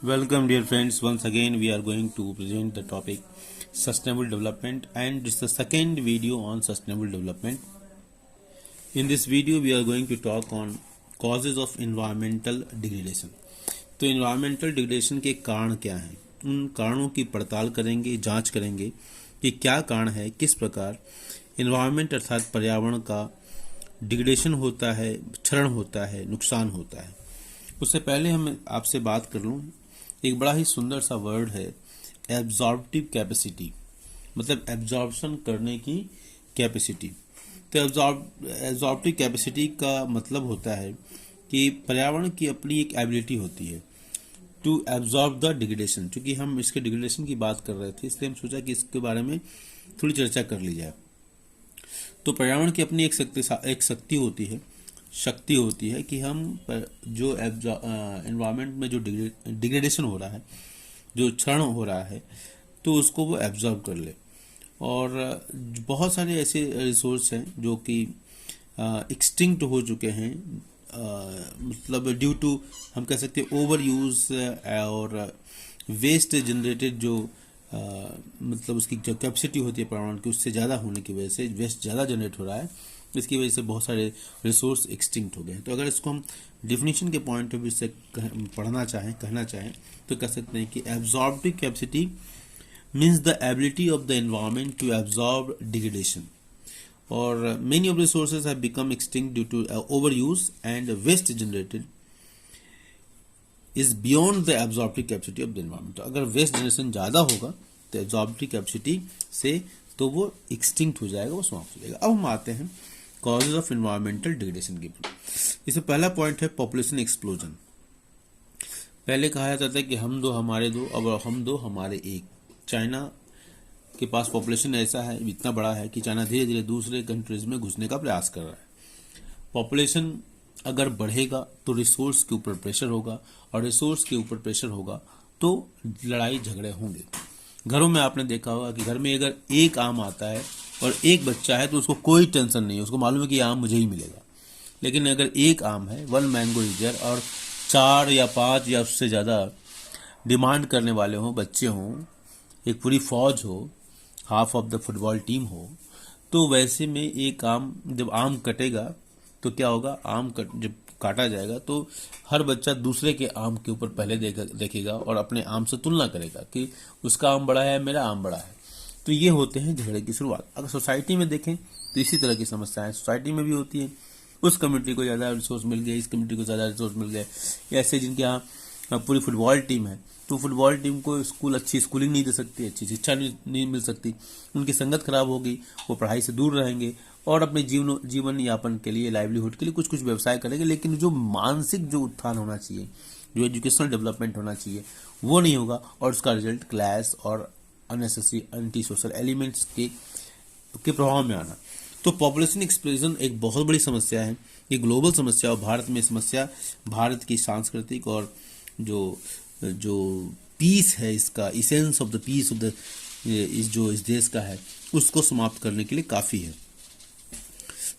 Welcome, dear friends. Once again, we are going to present the topic sustainable development, and this is the second video on sustainable development. In this video, we are going to talk on causes of environmental degradation. तो environmental degradation के कारण क्या हैं, उन कारणों की पड़ताल करेंगे, जांच करेंगे कि क्या कारण है, किस प्रकार environment अर्थात पर्यावरण का डिग्रेडेशन होता है, क्षरण होता है, नुकसान होता है। उससे पहले हम आपसे बात कर लूँ, एक बड़ा ही सुंदर सा वर्ड है एब्जॉर्प्टिव कैपेसिटी, मतलब एब्जॉर्प्शन करने की कैपेसिटी। तो एब्जॉर्प्टिव कैपेसिटी का मतलब होता है कि पर्यावरण की अपनी एक एबिलिटी होती है टू एब्जॉर्ब द डिग्रेडेशन। चूँकि हम इसके डिग्रेडेशन की बात कर रहे थे, इसलिए हम सोचा कि इसके बारे में थोड़ी चर्चा कर ली जाए। तो पर्यावरण की अपनी एक शक्ति होती है कि हम जो एनवायरनमेंट में जो डिग्रेडेशन हो रहा है, जो क्षरण हो रहा है, तो उसको वो एब्जॉर्ब कर ले। और बहुत सारे ऐसे रिसोर्स हैं जो कि एक्सटिंक्ट हो चुके हैं, मतलब ड्यू टू हम कह सकते हैं ओवर यूज और वेस्ट जनरेटेड, जो मतलब उसकी जो कैपेसिटी होती है पर्यावरण की, उससे ज़्यादा होने की वजह से वेस्ट ज़्यादा जनरेट हो रहा है, इसकी वजह से बहुत सारे रिसोर्स एक्सटिंक्ट हो गए हैं। तो अगर इसको हम डिफिनीशन के पॉइंट ऑफ व्यू से कहना चाहें तो कह सकते हैं कि absorptive capacity means the ability of the environment to absorb degradation, और many of resources have become extinct due to over use and waste generated is beyond the absorptive capacity of the environment. तो अगर waste generation ज़्यादा होगा तो absorptive capacity से तो वो extinct हो जाएगा, वो समाप्त हो जाएगा। अब हम आते हैं कॉजेज ऑफ एनवायरमेंटल डिग्रेडेशन के। इसमें पहला पॉइंट है पॉपुलेशन एक्सप्लोजन। पहले कहा जाता था कि हम दो हमारे दो, अब हम दो हमारे एक। चाइना के पास पॉपुलेशन ऐसा है, इतना बड़ा है कि चाइना धीरे धीरे दूसरे कंट्रीज में घुसने का प्रयास कर रहा है। पॉपुलेशन अगर बढ़ेगा तो रिसोर्स के ऊपर प्रेशर होगा, और रिसोर्स के ऊपर प्रेशर होगा तो लड़ाई झगड़े होंगे। घरों में आपने देखा होगा कि घर में अगर एक आम आता है और एक बच्चा है तो उसको कोई टेंशन नहीं है, उसको मालूम है कि आम मुझे ही मिलेगा। लेकिन अगर एक आम है, वन मैंगो इज देयर, और 4 या 5 या उससे ज़्यादा डिमांड करने वाले हों, बच्चे हों, एक पूरी फौज हो, half of the football team हो, तो वैसे में एक आम, जब आम कटेगा तो क्या होगा, जब काटा जाएगा तो हर बच्चा दूसरे के आम के ऊपर पहले देखेगा और अपने आम से तुलना करेगा कि उसका आम बड़ा है, मेरा आम बड़ा है। तो ये होते हैं झगड़े की शुरुआत। अगर सोसाइटी में देखें तो इसी तरह की समस्याएं सोसाइटी में भी होती हैं। उस कम्युनिटी को ज़्यादा रिसोर्स मिल गए, इस कम्युनिटी को ज़्यादा रिसोर्स मिल गए। ऐसे जिनके यहाँ पूरी फुटबॉल टीम है तो फुटबॉल टीम को अच्छी स्कूलिंग नहीं दे सकती, अच्छी शिक्षा नहीं मिल सकती, उनकी संगत खराब होगी, वो पढ़ाई से दूर रहेंगे और अपने जीवन यापन के लिए, लाइवलीहुड के लिए कुछ व्यवसाय करेंगे। लेकिन जो मानसिक जो उत्थान होना चाहिए, जो एजुकेशनल डेवलपमेंट होना चाहिए, वो नहीं होगा, और उसका रिजल्ट क्लास और अननेसेसरी एंटी सोशल एलिमेंट्स के प्रभाव में आना। तो पॉपुलेशन एक्सप्लोजन एक बहुत बड़ी समस्या है, ये ग्लोबल समस्या, और भारत में समस्या भारत की सांस्कृतिक और जो पीस है, इसका essence of the peace of the इस देश का है, उसको समाप्त करने के लिए काफ़ी है।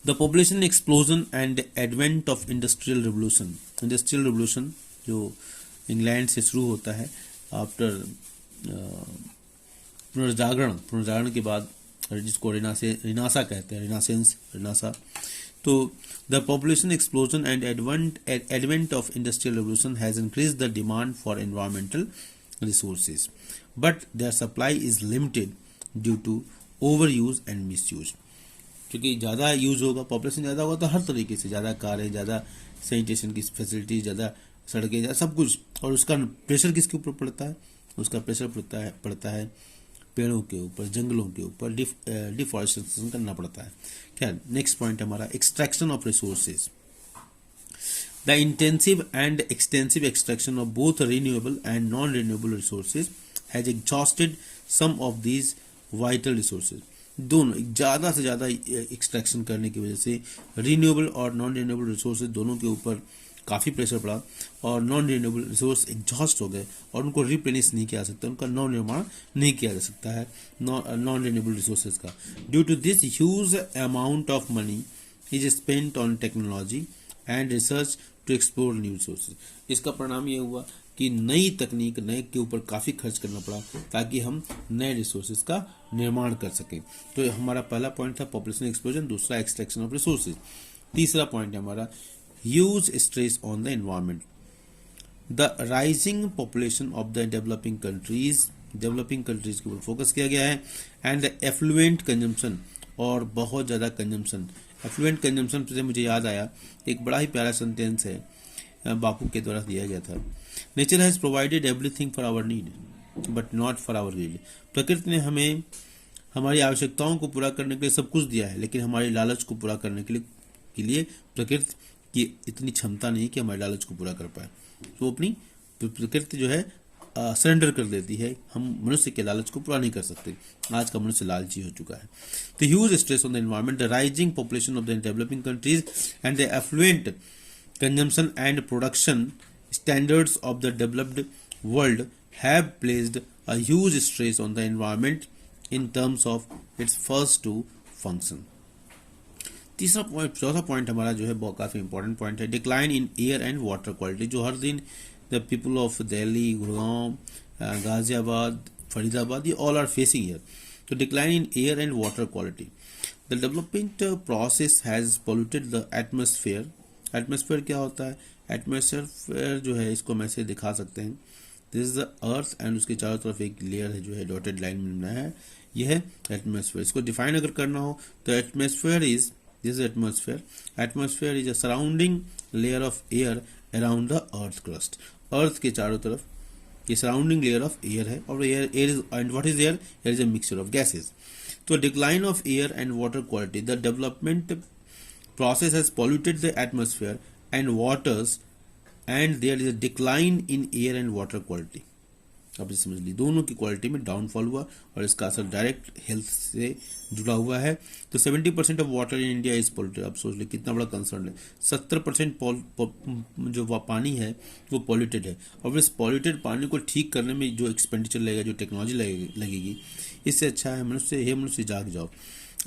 The population explosion and advent of industrial revolution जो इंग्लैंड से शुरू होता है आफ्टर पुनर्जागरण के बाद, जिसको रिनासा कहते हैं, रिनासा। तो the population explosion and advent of industrial revolution has increase the demand for environmental resources, but their supply is limited due to over use and misuse. क्योंकि ज़्यादा यूज होगा, पॉपुलेशन ज़्यादा होगा तो हर तरीके से ज़्यादा कारें, ज़्यादा सैनिटेशन की फैसिलिटी, ज़्यादा सड़कें, ज़्यादा सब कुछ, और उसका प्रेशर किसके ऊपर पड़ता है, उसका प्रेशर पड़ता है पेड़ों के ऊपर, जंगलों के ऊपर, डिफॉरेस्टेशन करना पड़ता है। खैर, नेक्स्ट पॉइंट हमारा extraction of resources. The intensive and extensive extraction of both renewable and non renewable resources has exhausted some of these vital resources. दोनों ज़्यादा से ज़्यादा एक्सट्रैक्शन करने की वजह से रिन्यूएबल और नॉन रिन्यूएबल रिसोर्सेज दोनों के ऊपर काफ़ी प्रेशर पड़ा, और नॉन रिन्यूएबल रिसोर्स एग्जॉस्ट हो गए और उनको रिप्लेनिश नहीं किया जा सकता, उनका नवनिर्माण नहीं किया जा सकता है नॉन रिन्यूएबल रिसोर्सेज का। Due to this huge amount of money is spent on technology and research to explore new resources. इसका परिणाम ये हुआ कि नई तकनीक नए के ऊपर काफ़ी खर्च करना पड़ा ताकि हम नए रिसोर्सेज का निर्माण कर सकें। तो हमारा पहला पॉइंट था पॉपुलेशन एक्सप्लोजन, दूसरा एक्सट्रैक्शन ऑफ रिसोर्सेज, तीसरा पॉइंट है हमारा huge stress on the environment. The rising population of the developing countries के ऊपर फोकस किया गया है, एंड द एफ्लुएंट कंजम्पशन, और बहुत ज़्यादा कंजम्पशन। एफ्लुएंट कंजम्पशन से मुझे याद आया एक बड़ा ही प्यारा सेंटेंस है बापू के द्वारा दिया गया था, nature has provided everything for our need but not for our greed. प्रकृति ने हमें हमारी आवश्यकताओं को पूरा करने के लिए सब कुछ दिया है, लेकिन हमारी लालच को पूरा करने के लिए प्रकृति की इतनी क्षमता नहीं कि हमारे लालच को पूरा कर पाए। तो अपनी प्रकृति जो है सरेंडर कर देती है, हम मनुष्य के लालच को पूरा नहीं कर सकते। आज का मनुष्य लालची हो चुका है। तो huge stress on the environment, the rising population of the developing countries and the affluent consumption and production standards of the developed world have placed a huge stress on the environment in terms of its first two function। चौथा point हमारा जो है बहुत काफ़ी important point है, decline in air and water quality, जो हर दिन the people of Delhi, Gurgaon, Ghaziabad, Faridabad, ये ऑल आर फेसिंग ईयर। तो decline in air and water quality, the development process has polluted the atmosphere. Atmosphere क्या होता है? एटमॉस्फेयर जो है इसको हम ऐसे दिखा सकते हैं, this is the earth and उसके चारों तरफ एक लेयर है जो है डॉटेड लाइन में बनाया है, यह है एटमॉस्फेयर। इसको डिफाइन अगर करना हो तो atmosphere is this atmosphere is a surrounding layer of air around the earth crust. Earth के चारों तरफ ये सराउंडिंग लेयर ऑफ एयर है, और air is and what is air? Air is a mixture of gases. तो decline of air and water quality, the development process has polluted the atmosphere and waters and there is a decline in air and water quality। अब समझ ली, दोनों की quality में downfall हुआ और इसका असर डायरेक्ट हेल्थ से जुड़ा हुआ है। तो 70% of water in India is polluted. अब सोच ली कितना बड़ा कंसर्न है। 70% जो पानी है वो पॉल्यूटेड है, और इस पॉल्यूटेड पानी को ठीक करने में जो एक्सपेंडिचर लगेगा, जो टेक्नोलॉजी लगेगी, इससे अच्छा है मनुष्य जाग जाओ।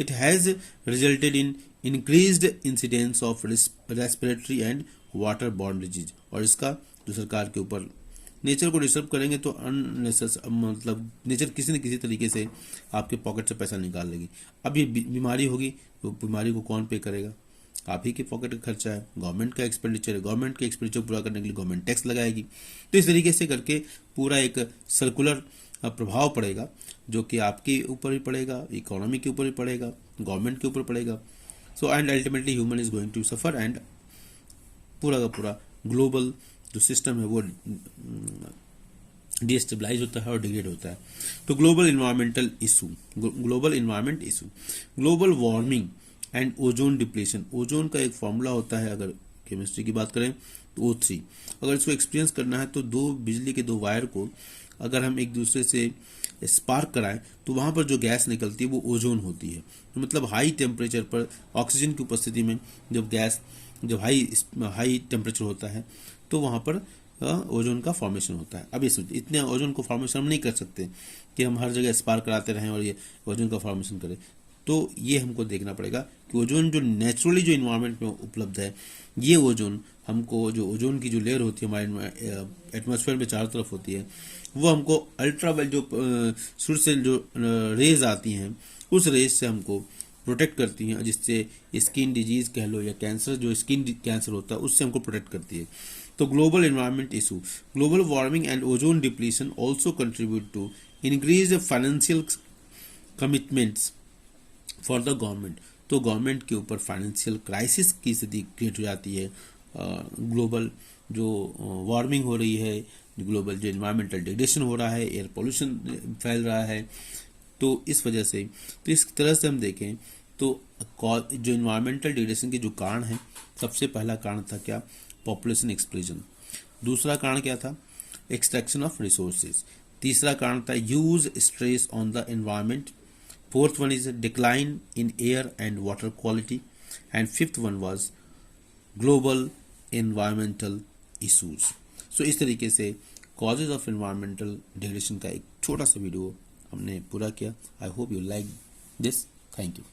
It has resulted in increased incidence of respiratory and water borne disease. और इसका जो सरकार के ऊपर, नेचर को डिस्टर्ब करेंगे तो मतलब नेचर किसी न किसी तरीके से आपके पॉकेट से पैसा निकाल लेगी। अब ये बीमारी होगी तो बीमारी को कौन पे करेगा? आप ही के पॉकेट का खर्चा है, गवर्नमेंट का एक्सपेंडिचर है। गवर्नमेंट के एक्सपेंडिचर पूरा करने के लिए गवर्नमेंट टैक्स लगाएगी। तो इस तरीके से करके पूरा एक सर्कुलर प्रभाव पड़ेगा, जो कि आपके ऊपर भी पड़ेगा, इकोनॉमी के ऊपर भी पड़ेगा, गवर्नमेंट के ऊपर पड़ेगा। So and ultimately human is going to suffer, and पूरा का पूरा ग्लोबल जो सिस्टम है वो डिस्टेबलाइज होता है और डिग्रेड होता है। तो global environment issue, global warming and ozone depletion. Ozone का एक फॉर्मूला होता है, अगर केमिस्ट्री की बात करें तो O3। अगर इसको एक्सपीरियंस करना है तो बिजली के दो वायर को अगर हम एक दूसरे से स्पार्क कराएं तो वहाँ पर जो गैस निकलती है वो ओजोन होती है। तो मतलब हाई टेम्परेचर पर ऑक्सीजन की उपस्थिति में जब हाई टेम्परेचर होता है तो वहाँ पर ओजोन का फॉर्मेशन होता है। अब इतने ओजोन को फॉर्मेशन हम नहीं कर सकते कि हम हर जगह स्पार्क कराते रहें और ये ओजोन का फॉर्मेशन करें। तो ये हमको देखना पड़ेगा कि ओजोन जो नेचुरली जो इन्वायरमेंट में उपलब्ध है, ये ओजोन हमको, जो ओजोन की जो लेयर होती है हमारे एटमॉस्फेयर में चारों तरफ होती है, वो हमको अल्ट्रावायलेट जो सूर्य से जो रेज आती हैं उस रेज से हमको प्रोटेक्ट करती हैं, जिससे स्किन डिजीज कह लो या कैंसर, जो स्किन कैंसर होता है उससे हमको प्रोटेक्ट करती है। तो global environment issue, global warming and ozone depletion also contribute to increase financial commitments for the government. तो गवर्नमेंट के ऊपर फाइनेंशियल क्राइसिस की स्थिति क्रिएट हो जाती है। ग्लोबल जो वार्मिंग हो रही है, ग्लोबल जो इन्वायरमेंटल डिग्रेडेशन हो रहा है, एयर पोल्यूशन फैल रहा है, तो इस वजह से, तो इस तरह से हम देखें तो जो इन्वायरमेंटल डिग्रेडेशन के जो कारण हैं, सबसे पहला कारण था क्या? Population explosion. दूसरा कारण क्या था? Extraction of resources. तीसरा कारण था huge stress on the environment. Fourth one is a decline in air and water quality, and fifth one was global environmental issues। So इस तरीके से causes of environmental degradation का एक छोटा सा वीडियो हमने पूरा किया। I hope you like this. Thank you.